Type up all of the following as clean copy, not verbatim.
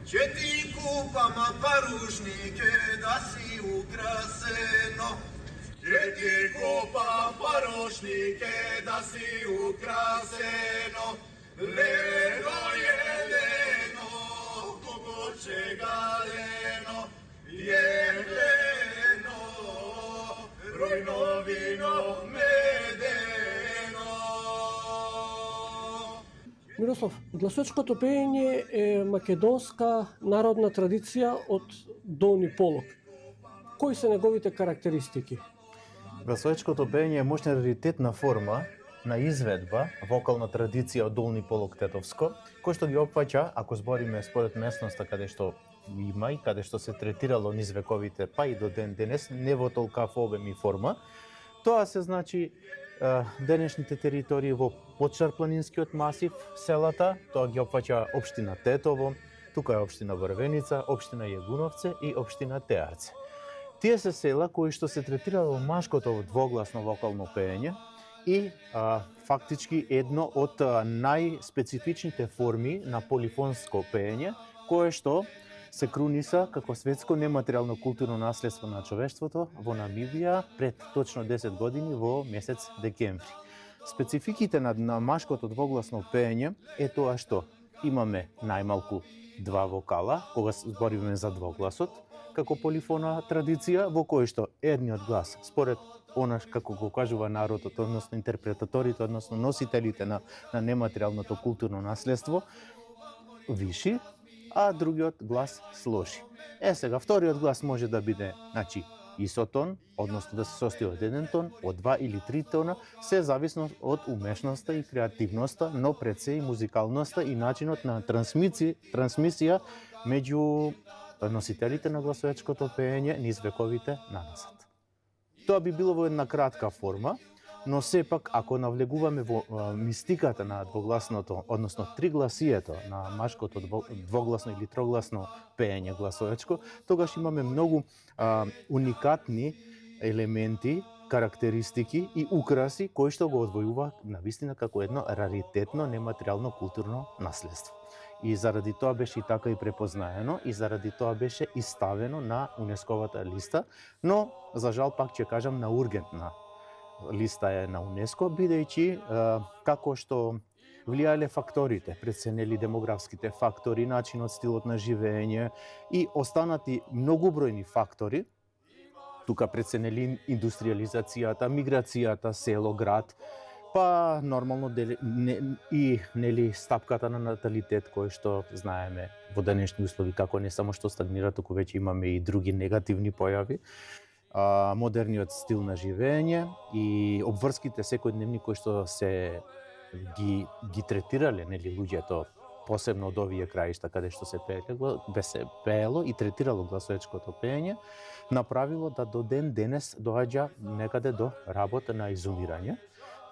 Ќе ти купам парушнике да си украсено. Ќе ти купам парушнике да си украсено. Лено е лено, кубоче галено, е лено, рујно вино медено. Мирослав, гласовечкото пеење е македонска народна традиција од Долни Полог. Кои се неговите карактеристики? Гласовечкото пеење е мощна раритетна форма на изведба, вокална традиција од Долни Полог Тетовско, кој што ги опфаќа, ако збориме според местноста каде што има и каде што се третирало низ вековите, па и до ден денес, не во толкав обем и форма. Тоа се значи денешните територии во Подшарпланинскиот масив, селата, тоа ги опфаќа општина Тетово, тука е општина Врвеница, општина Јегуновце и општина Теарце. Тие се села кои што се третирало машкото двогласно вокално пеење и фактички едно од најспецифичните форми на полифонско пеење, кое што се круниса како светско нематеријално културно наследство на човештвото во Намибија пред точно 10 години во месец декември. Спецификите на машкото двогласно пеење е тоа што имаме најмалку два вокала, кога збориме за двогласот, како полифона традиција, во кој што едниот глас, според она како го кажува народот, односно интерпретаторите, односно носителите на нематеријалното културно наследство, виши, а другиот глас слоши. Сега, вториот глас може да биде, значи, исотон, односно да се состои од еден тон, од два или три тона, се зависно од умешноста и креативноста, но пред се и музикалноста и начинот на трансмисија меѓу носителите на гласовечкото пеење низ вековите наназад. Тоа би било во една кратка форма, но сепак ако навлегуваме во мистиката на двогласното, односно тригласието на машкото двогласно или трогласно пеење гласовечко, тогаш имаме многу уникатни елементи, карактеристики и украси кои што го одвојува навистина како едно раритетно нематеријално културно наследство. И заради тоа беше и така и препознаено и заради тоа беше и ставено на УНЕСКОвата листа, но за жал пак ќе кажам на ургентна листа е на УНЕСКО, бидејќи како што влијале факторите, преценели демографските фактори, начинот, стилот на живење и останати многубројни фактори, тука преценели индустриализацијата, миграцијата, село, град, па нормално и нели стапката на наталитет кој што знаеме во денешни услови како не само што стагнира, туку веќе имаме и други негативни појави, модерниот стил на живење и обврските секојдневни кои што се ги третирале нели луѓето, посебно од овие краишта каде што се пеело и третирало гласовечкото пеење, направило да до ден денес доаѓа некаде до работа на изумирање.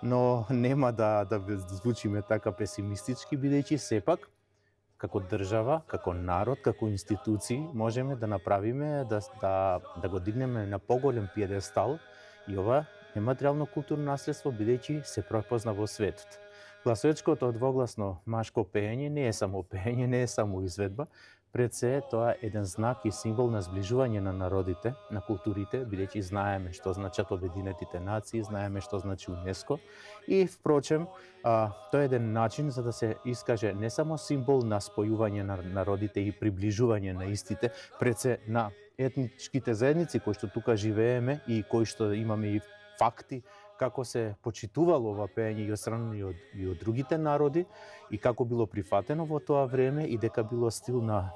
Но нема да звучиме така песимистички, бидејќи сепак како држава, како народ, како институции можеме да направиме да го дигнеме на поголем пиедестал и ова нематеријално културно наследство, бидејќи се препозна во светот. Гласовечкото двогласно машко пеење не е само пеење, не е само изведба, пред се тоа е еден знак и символ на зближување на народите, на културите, бидејќи знаеме што значат Обединетите нации, знаеме што значи УНЕСКО и впрочем тоа е еден начин за да се искаже не само символ на спојување на народите и приближување на истите, пред се на етничките заедници кои што тука живееме и кои што имаме и факти како се почитувало ова пеење и од страна и од другите народи и како било прифатено во тоа време и дека било стил на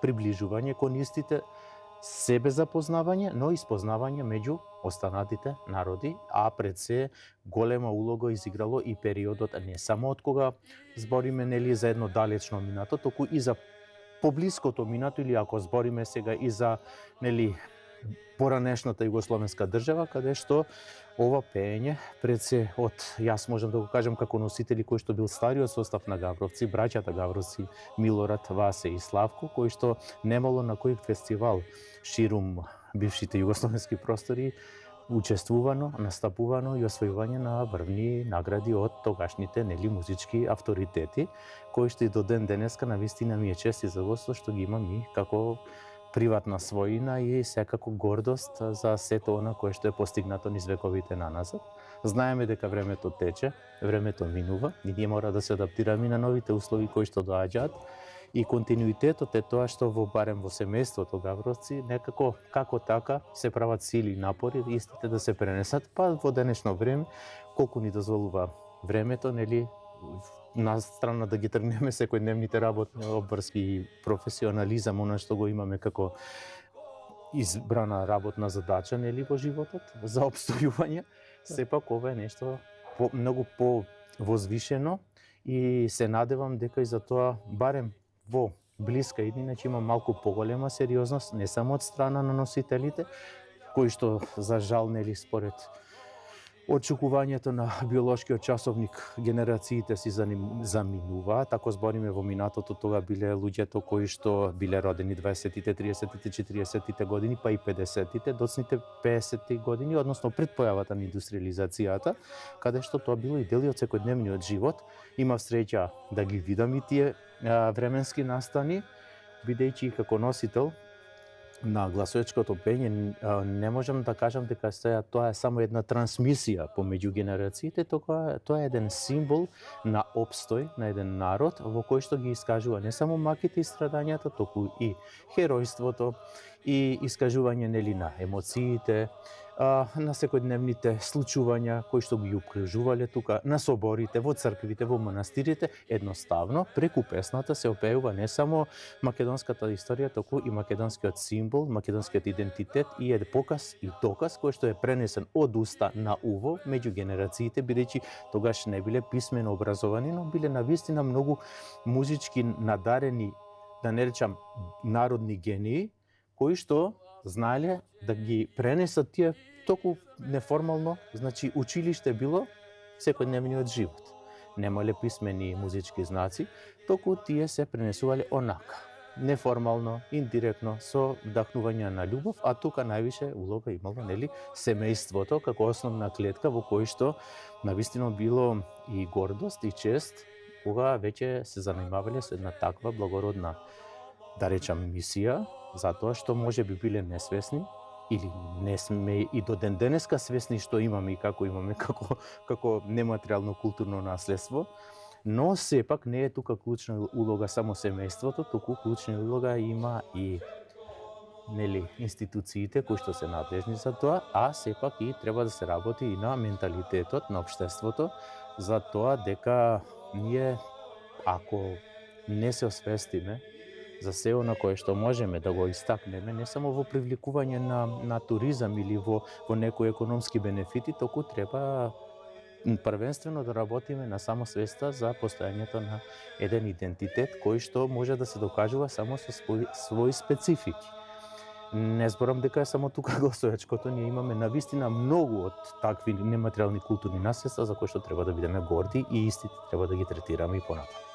приближување кон истите, себе запознавање, но и спознавање меѓу останатите народи, а пред се голема улога изиграло и периодот не само од кога збориме нели за едно далечно минато, туку и за поблиското минато или ако збориме сега и за нели поранешната југословенска држава, каде што ова пеење пред се од, јас можам да го кажам како носители кој што бил стариот состав на Гавровци, браќата Гавровци, Милорад, Васе и Славко, кој што немало на кој фестивал ширум бившите југословенски простори учествувано, настапувано и освојување на врвни награди од тогашните музички авторитети, кои што и до ден денеска навистина ми е чест и задоволство што ги имам и како приватна својина и секако гордост за сето она кое што е постигнато низ вековите наназад. Знаеме дека времето тече, времето минува и ние мора да се адаптираме на новите услови кои што доаѓаат. И континуитетот е тоа што барем во семејството Гавровци некако како така се прават сили и напори истите да се пренесат, па во денешно време колку ни дозволува времето, нели, на страна да ги тргнеме секојдневните работни обврски и професионализам, она што го имаме како избрана работна задача, нели, во животот за опстојување, сепак ова е нешто многу возвишено и се надевам дека и за тоа барем во блиска иднина ќе има малку поголема сериозност, не само од страна на носителите, кои што за жал нели според очекувањето на биолошкиот часовник генерациите си заминуваат. Ако збориме во минатото, тога биле луѓето кои што биле родени 20-тите, 30-тите, 40-тите години, па и 50-тите, доцните 50-ти години, односно пред појавата на индустриализацијата, каде што тоа било и дели од секојдневниот живот. Имав среќа да ги видам и тие временски настани, бидејќи како носител на гласовечкото пење не можам да кажам дека тоа е само една трансмисија помеѓу генерациите, тоа е еден символ на опстој на еден народ во кој што ги искажува не само маките и страдањата, току и херојството и искажување нели на емоциите, на секојдневните случувања кои што ги обкружувале тука на соборите, во црквите, во манастирите, едноставно преку песната се опеува не само македонската историја, току и македонскиот символ, македонскиот идентитет и е показ и доказ кој што е пренесен од уста на уво меѓу генерациите, бидејќи тогаш не биле писмено образовани, но биле навистина многу музички надарени, да не речам народни гении, кои што знаеле да ги пренесат тие току неформално, значи училиште било секојдневниот живот. Немале писмени музички знаци, току тие се пренесувале онака, неформално, индиректно, со вдахнување на љубов, а тука највише улога имало нели семејството како основна клетка во кој што навистина било и гордост и чест кога веќе се занимавале со една таква благородна, да речам, мисија, затоа што може би биле несвесни или не сме и до ден денеска свесни што имаме и како имаме како нематеријално културно наследство, но сепак не е тука клучна улога само семејството, туку клучна улога има и нели институциите кои што се надлежни за тоа, а сепак и треба да се работи и на менталитетот на општеството за тоа дека ние ако не се освестиме за се она кое што можеме да го истакнеме, не само во привлекување на туризам или во некои економски бенефити, току треба првенствено да работиме на самосвеста за постојањето на еден идентитет кој што може да се докажува само со своји специфики. Не зборам дека е само тука гласовечкото, ние имаме навистина многу од такви нематеријални културни наследства за кои што треба да бидеме горди и истите треба да ги третираме и понатаму.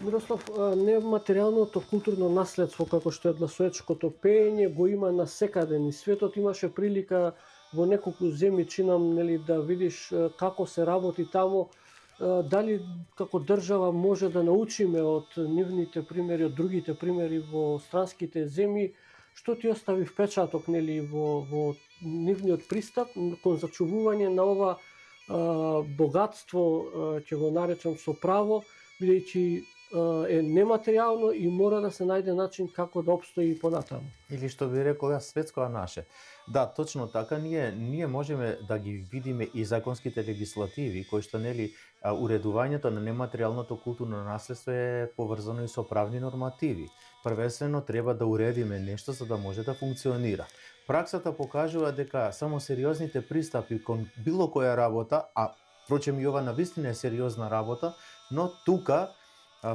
Мирослав, нематеријалното културно наследство како што е гласовечкото пеење го има насекаде низ светот. Имаше прилика во неколку земји, чинам, нели, да видиш како се работи таму. Дали како држава може да научиме од нивните примери, од другите примери во странските земји, што ти остави впечаток, нели, во нивниот пристап кон зачувување на ова богатство, ќе го наречам со право, бидејќи е нематеријално и мора да се најде начин како да обстои понатаму. Или што би рекол јас, светско наше. Да, точно така, ние можеме да ги видиме и законските легислативи кои што нели уредувањето на нематеријалното културно наследство е поврзано и со правни нормативи. Првенствено треба да уредиме нешто за да може да функционира. Праксата покажува дека само сериозните пристапи кон било која работа, а впрочем и ова навистина е сериозна работа, но тука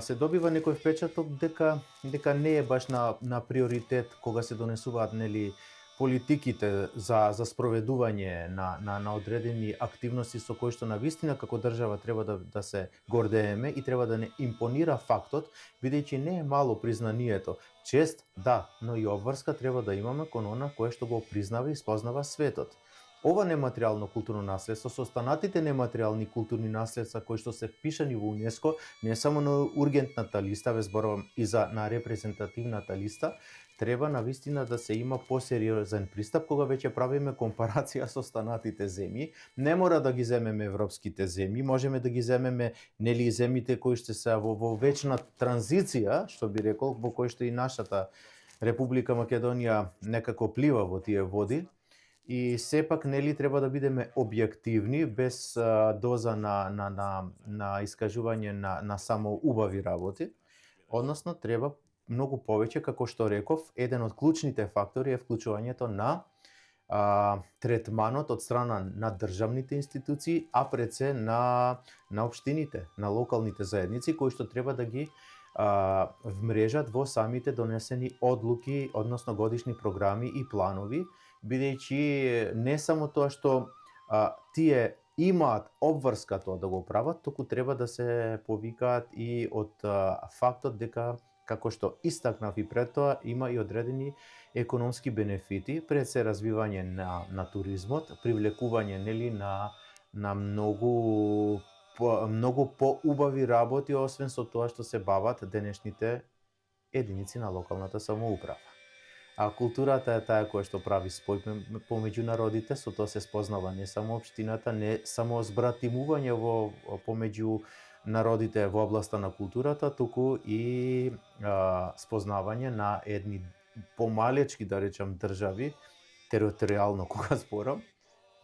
се добива некој впечаток дека не е баш на приоритет кога се донесуваат нели политиките за спроведување на одредени активности со кои што навистина како држава треба да се гордееме и треба да не импонира фактот, бидејќи не е мало признанието. Чест, да, но и обврска треба да имаме кон она кое што го признава и спознава светот. Ова нематеријално културно наследство со останатите нематеријални културни наследства кои што се впишани во УНЕСКО, не само на ургентната листа, ве зборувам и на репрезентативната листа, треба навистина да се има посериозен пристап кога веќе правиме компарација со останатите земји. Не мора да ги земеме европските земји, можеме да ги земеме нели земјите кои што се во вечна транзиција, што би рекол, во кој што и нашата Република Македонија некако плива во тие води. И сепак нели треба да бидеме објективни без доза на искажување на само убави работи. Односно треба многу повеќе, како што реков, еден од клучните фактори е вклучувањето на третманот од страна на државните институции, а пред се на општините, на локалните заедници кои што треба да ги вмрежат во самите донесени одлуки, односно годишни програми и планови, бидејќи не само тоа што тие имаат обврска тоа да го прават, туку треба да се повикаат и од фактот дека, како што истакнав и пред тоа, има и одредени економски бенефити, пред се развивање на туризмот, привлекување нели на многу поубави работи, освен со тоа што се бават денешните единици на локалната самоуправа. А културата е таа која што прави спој помеѓу народите, со тоа се спознава не само општината, не само збратимување помеѓу народите во областа на културата, туку и спознавање на едни помалечки, да речам, држави, територијално кога зборам,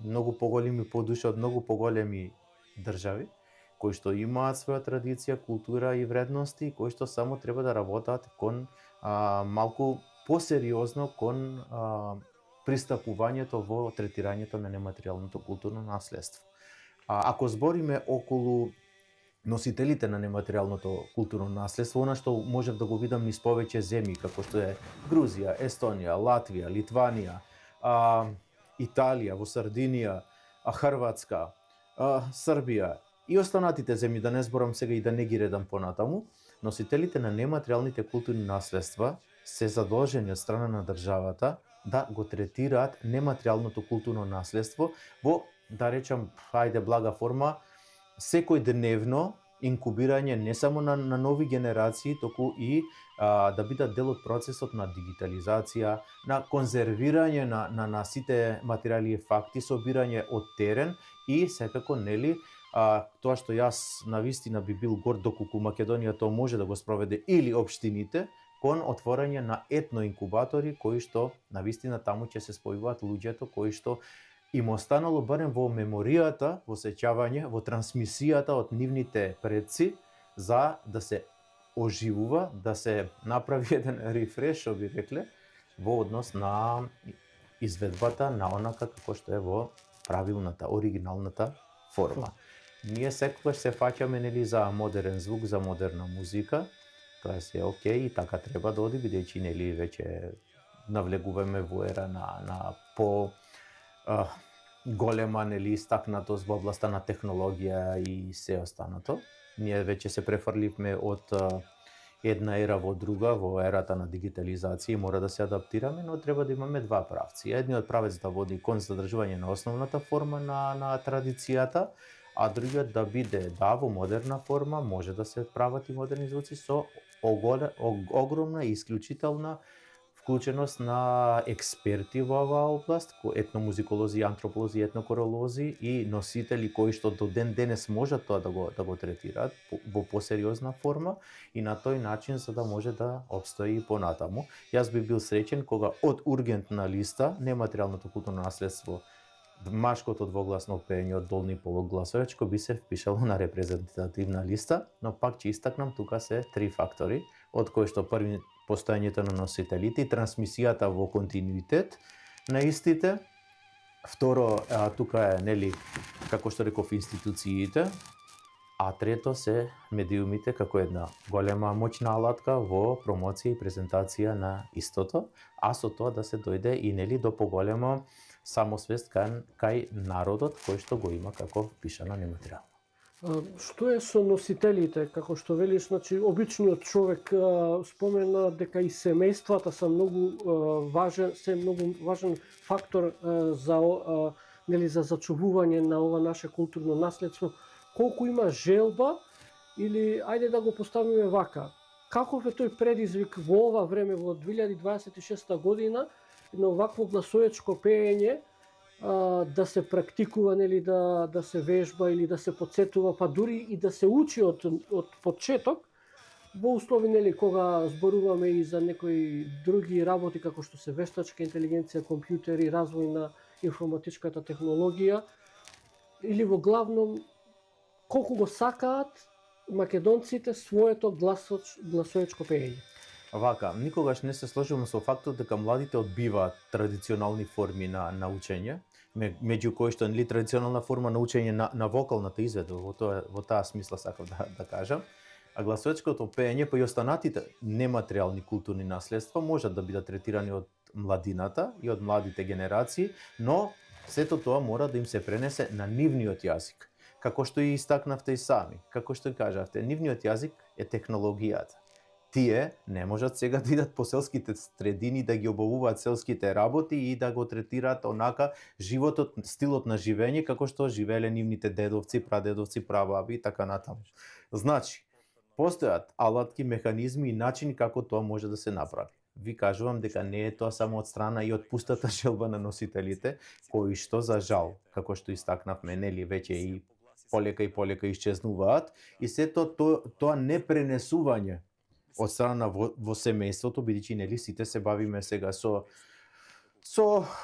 многу поголеми по душа од многу поголеми држави, кои што имаат своја традиција, култура и вредности, кои што само треба да работат кон малку посериозно кон пристапувањето во третирањето на нематеријалното културно наследство. Ако збориме околу носителите на нематеријалното културно наследство, она што можев да го видам низ повеќе земји, како што е Грузија, Естонија, Латвија, Литванија, Италија, во Сардинија, Хрватска, Србија и останатите земји, да не зборам сега и да не ги редам понатаму, носителите на нематеријалните културни наследства се задолжени од страна на државата да го третираат нематеријалното културно наследство во, да речам, блага форма, секој дневно инкубирање не само на нови генерации, току и да бидат дел од процесот на дигитализација, на конзервирање на сите материјали и факти, собирање од терен и секако нели тоа што јас навистина би бил горд доколку Македонија тоа може да го спроведе или општините, кон отворање на етноинкубатори кои што навистина таму ќе се спојуваат луѓето кои што им останало барем во меморијата, во сеќавање, во трансмисијата од нивните предци за да се оживува, да се направи еден рефреш, што би рекле, во однос на изведбата на онака како што е во правилната, оригиналната форма. Ние секогаш се фаќаме нели за модерен звук, за модерна музика. Тоа се окей и така треба да оди, бидејќи нели веќе навлегуваме во ера на по голема нели истакнатост во областа на технологија и се останато. Ние веќе се префрливме од една ера во друга, во ерата на дигитализација, мора да се адаптираме, но треба да имаме два правци. Едниот правец да води кон задржување на основната форма на традицијата, а другиот да биде во модерна форма, може да се прават и модерни звуци со огромна и исклучителна вклученост на експерти во оваа област, етномузиколози, антрополози, етнокоролози и носители кои што до ден денес можат тоа да го третираат во посериозна форма и на тој начин за да може да опстои и понатаму. Јас би бил среќен кога од ургентна листа нематеријалното културно наследство машкото двогласно пеење од долни полог гласовечко би се впишало на репрезентативна листа, но пак ќе истакнам тука се три фактори, од кои што први постојањето на носителите и трансмисијата во континуитет на истите. Второ, тука е нели како што реков институциите, а трето се медиумите како една голема моќна алатка во промоција и презентација на истото, а со тоа да се дојде и нели до поголема самосвест кај народот кој што го има како пишано нематеријално. Што е со носителите, како што велиш, значи обичниот човек спомена дека и семејствата се многу важен фактор за нели за зачувување на ова наше културно наследство. Колку има желба или ајде да го поставиме вака, каков е тој предизвик во ова време во 2026 година едно вакво гласоечко пеење да се практикува, нели да се вежба или да се потсетува, па дури и да се учи од почеток во услови нели кога зборуваме и за некои други работи како што се вештачка интелигенција, компјутери, развој на информатичката технологија или во главном колку го сакаат македонците своето гласоечко пеење. Вака, никогаш не се сложувам со фактот дека младите одбиваат традиционални форми на учење, меѓу кои што нели традиционална форма на учење на вокалната изведба, во таа смисла сакам да кажам, а гласоечкото пеење по и останатите нематеријални културни наследства можат да бидат третирани од младината и од младите генерации, но сето тоа мора да им се пренесе на нивниот јазик. Како што и истакнавте и сами, како што кажавте, нивниот јазик е технологијата. Тие не можат сега да идат по селските средини да ги обавуваат селските работи и да го третираат онака животот, стилот на живење како што живееле нивните дедовци, прадедовци, прабаби и така натаму. Значи, постојат алатки, механизми и начини како тоа може да се направи. Ви кажувам дека не е тоа само од страна и од пустата желба на носителите, кои што за жал, како што истакнавме, нели веќе и полека исчезнуваат и сето тоа непренесување од страна во семејството, бидејќи нели сите се бавиме сега со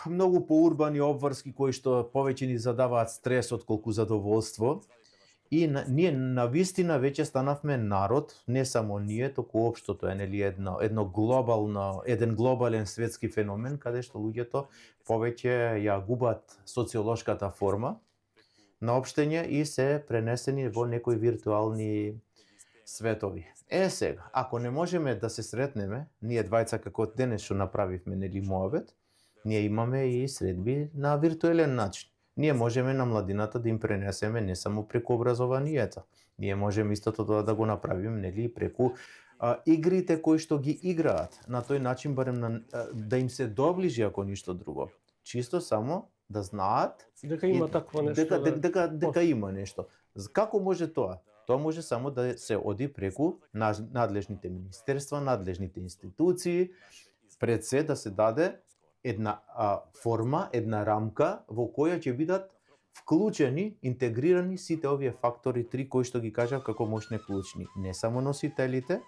многу поурбани обврски кои што повеќе ни задаваат стрес отколку задоволство. И ние навистина веќе станавме народ, не само ние, току општото е нели еден глобален светски феномен каде што луѓето повеќе ја губат социолошката форма на општење и се пренесени во некои виртуални светови. Сега, ако не можеме да се сретнеме, ние двајца како денес што направивме нели муабет, ние имаме и средби на виртуелен начин. Ние можеме на младината да им пренесеме не само преку образованието. Ние можеме истото тоа да го направиме нели преку игрите кои што ги играат. На тој начин барем да им се доближи ако ништо друго. Чисто само да знаат дека има такво нешто. Дека има нешто. Како може тоа? Тоа може само да се оди преку надлежните министерства, надлежните институции, пред се да се даде една форма, една рамка во која ќе бидат вклучени, интегрирани сите овие фактори три кои што ги кажав како мощни клучни. Не само носителите,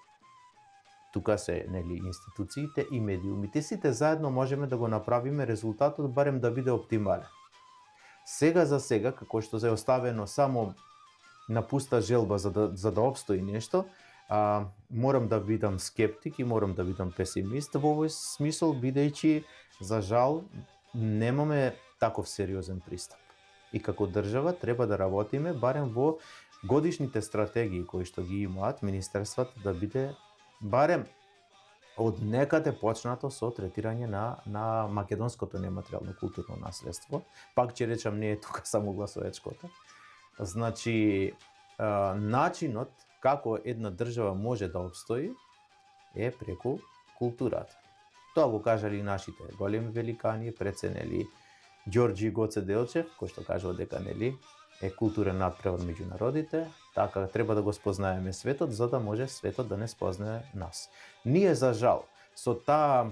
тука се нели институциите и медиумите, сите заедно можеме да го направиме резултатот барем да биде оптимален. Сега за сега, како што е оставено само на пуста желба за да обстои нешто, морам да бидам скептик и морам да бидам песимист во овој смисол, бидејќи за жал немаме таков сериозен пристап. И како држава треба да работиме барем во годишните стратегии кои што ги имаат министерствата да биде барем од некаде почнато со третирање на македонското нематеријално културно наследство. Пак ќе речам, не е тука само гласоечкото. Значи, начинот како една држава може да обстои е преку културата. Тоа го кажали нашите големи великани, преценели Ѓорѓи Гоце Делчев, кој што кажува дека нели е културен надпревар меѓу народите, така треба да го спознаеме светот за да може светот да не спознае нас. Ние за жал со таа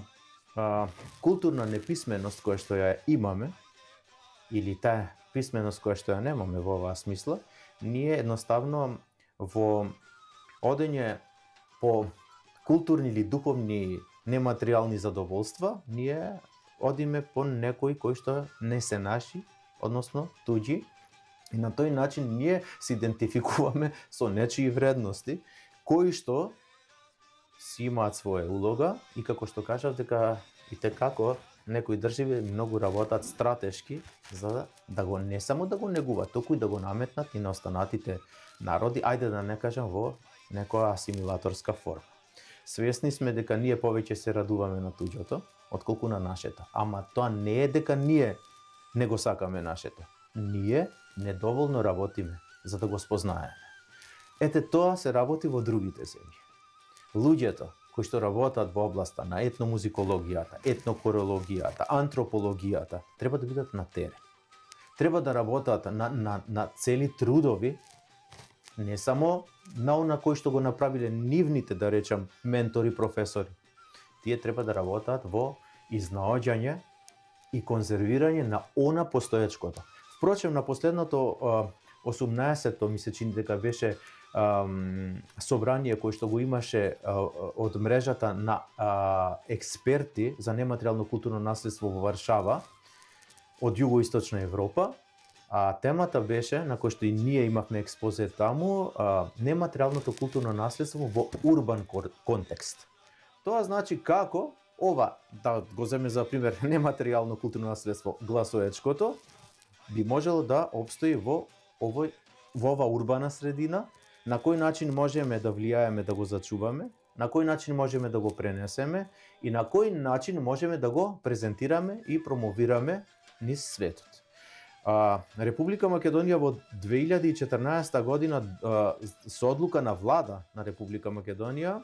културна неписменост која што ја имаме, или таа писменост која што ја немаме во оваа смисла, ние едноставно во одење по културни или духовни нематеријални задоволства, ние одиме по некои кои што не се наши, односно туѓи, и на тој начин ние се идентификуваме со нечии вредности, кои што си имаат своја улога и како што кажав дека итекако некои држави многу работат стратешки за да го не само да го негуваат, туку и да го наметнат и на останатите народи, ајде да не кажам во некоја асимилаторска форма. Свесни сме дека ние повеќе се радуваме на туѓото отколку на нашето. Ама тоа не е дека ние не го сакаме нашето. Ние недоволно работиме за да го спознаеме. Ете тоа се работи во другите земји. Луѓето кои што работат во областа на етномузикологијата, етнокорологијата, антропологијата, треба да бидат на терен. Треба да работат на цели трудови, не само на она кои што го направиле нивните, да речам, ментори, професори. Тие треба да работат во изнаоѓање и конзервирање на она постоечкото. Впрочем, на последното 18-то ми се чини дека беше собрание кој што го имаше од мрежата на експерти за нематеријално културно наследство во Варшава од Југоисточна Европа. Темата беше, на кој што и ние имавме експозе таму, нематеријалното културно наследство во урбан контекст. Тоа значи како ова, да го земе за пример, нематеријално културно наследство, гласоечкото, би можело да обстои во ова урбана средина, на кој начин можеме да влијаеме да го зачуваме, на кој начин можеме да го пренесеме и на кој начин можеме да го презентираме и промовираме низ светот. Република Македонија во 2014 година со одлука на влада на Република Македонија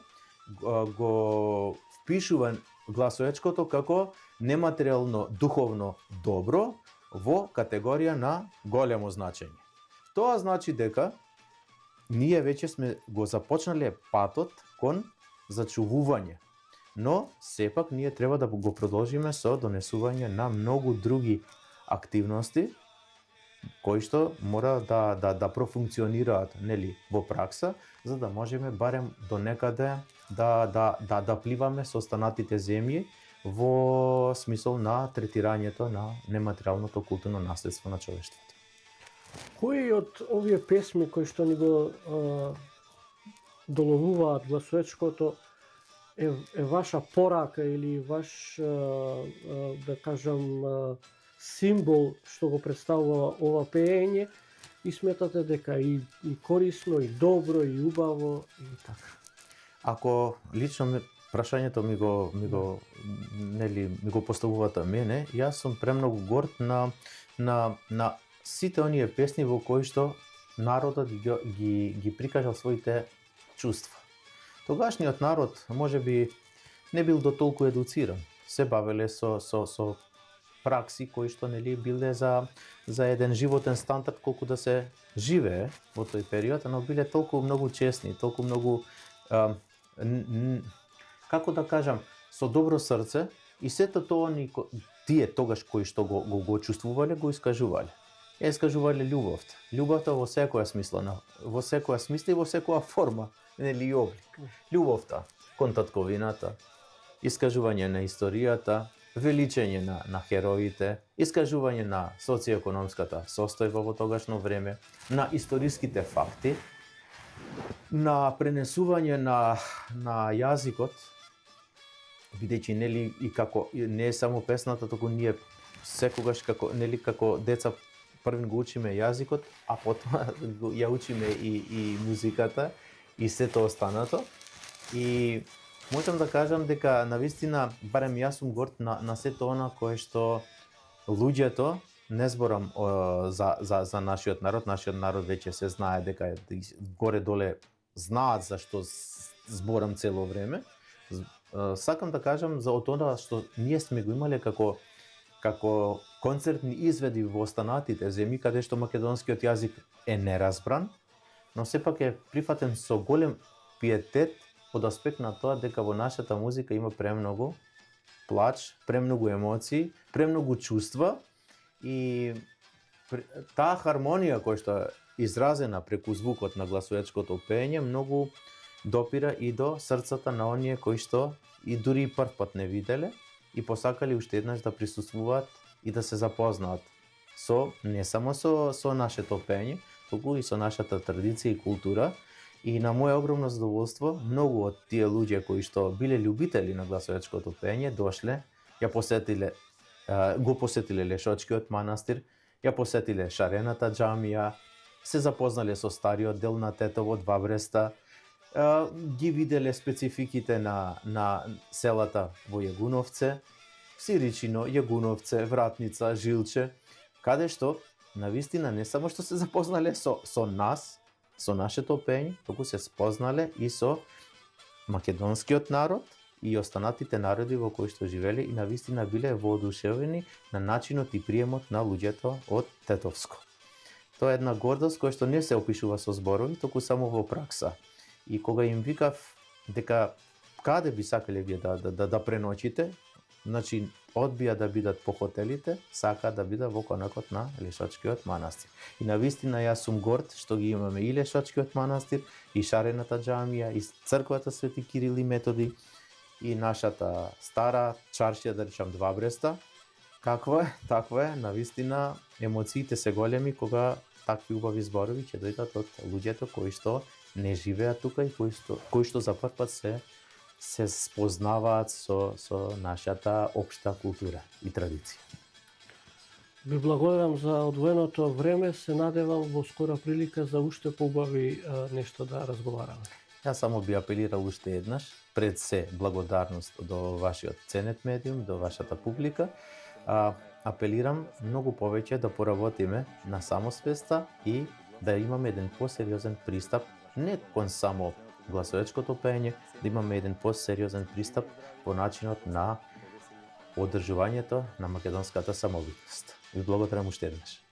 го впишува гласоечкото како нематеријално духовно добро во категорија на големо значење. Тоа значи дека ние веќе сме го започнале патот кон зачувување, но сепак ние треба да го продолжиме со донесување на многу други активности кои што мора да профункционираат, нели, во пракса, за да можеме барем до некаде да пливаме со останатите земји во смисол на третирањето на нематеријалното културно наследство на човештвото. Кои од овие песми кои што ни го доловуваат гласоечкото е ваша порака или ваш, да кажам, символ што го представува ова пеење и сметате дека и корисно, и добро, и убаво, и така? Ако лично прашањето ми го поставувате мене, јас сум премногу горд на сите оние песни во кои што народот ги прикажал своите чувства. Тогашниот народ можеби не бил дотолку едуциран. Се бавеле со пракси кои што нели биле за еден животен стандард колку да се живее во тој период, но биле толку многу честни, толку многу како да кажам, со добро срце и сето тоа тие тогаш кои што го чувствувале, го искажувале. Искажувале љубовта. Љубовта во секоја смисла и во секоја форма, нели, облик. Љубовта кон татковината, искажување на историјата, величење на хероите, искажување на социјоекономската состојба во тогашно време, на историските факти, на пренесување на јазикот, бидејќи нели и како не е само песната, туку ние секогаш како деца првин го учиме јазикот, а потоа ја учиме и музиката и сето останато. И можам да кажам дека навистина барем јас сум горд на сето она кое што луѓето, не зборам за нашиот народ веќе се знае дека горе-доле знаат за што зборам цело време. Сакам да кажам за тоа што ние сме го имале како концертни изведи во останатите земји каде што македонскиот јазик е неразбран, но сепак е прифатен со голем пиетет од аспект на тоа дека во нашата музика има премногу плач, премногу емоции, премногу чувства и таа хармонија која што е изразена преку звукот на гласоечкото пеење многу допира и до срцата на оние кои што и дури и прв пат не виделе и посакали уште еднаш да присуствуваат и да се запознаат со не само со нашето пеење, туку и со нашата традиција и култура. И на моје огромно задоволство, многу од тие луѓе кои што биле љубители на гласоечкото пеење дошле, го посетиле Лешочкиот манастир, ја посетиле Шарената џамија, се запознале со стариот дел на Тетово, Два Бреста, ги виделе спецификите на селата во Јагуновце, Сиричино, Јагуновце, Вратница, Жилче, каде што навистина не само што се запознале со нас, со нашето пеење, туку се спознале и со македонскиот народ и останатите народи во кои што живеле и навистина биле воодушевени на начинот и приемот на луѓето од Тетовско. Тоа е една гордост која што не се опишува со зборови, туку само во пракса. И кога им викав дека каде би сакале вие да преночите, значи одбија да бидат по хотелите, сака да бидат во конакот на Лешочкиот манастир. И навистина јас сум горд што ги имаме и Лешочкиот манастир, и Шарената џамија, и црквата Свети Кирил и Методи, и нашата стара чаршија, да речам, Два Бреста. Какво е? Такво е, навистина емоциите се големи кога такви убави зборови ќе дојдат од луѓето кои што не живеат тука и кои што за прв пат се спознаваат со нашата општа култура и традиција. Ви благодарам за одвоеното време, се надевам во скора прилика за уште поубави нешто да разговараме. Јас само би апелирал уште еднаш, пред се благодарност до вашиот ценет медиум, до вашата публика. Апелирам многу повеќе да поработиме на самосвеста и да имаме еден посериозен пристап не кон само гласоечкото пеење, да имаме еден посериозен пристап по начинот на одржувањето на македонската самобитност. Ви благодарам уште еднаш.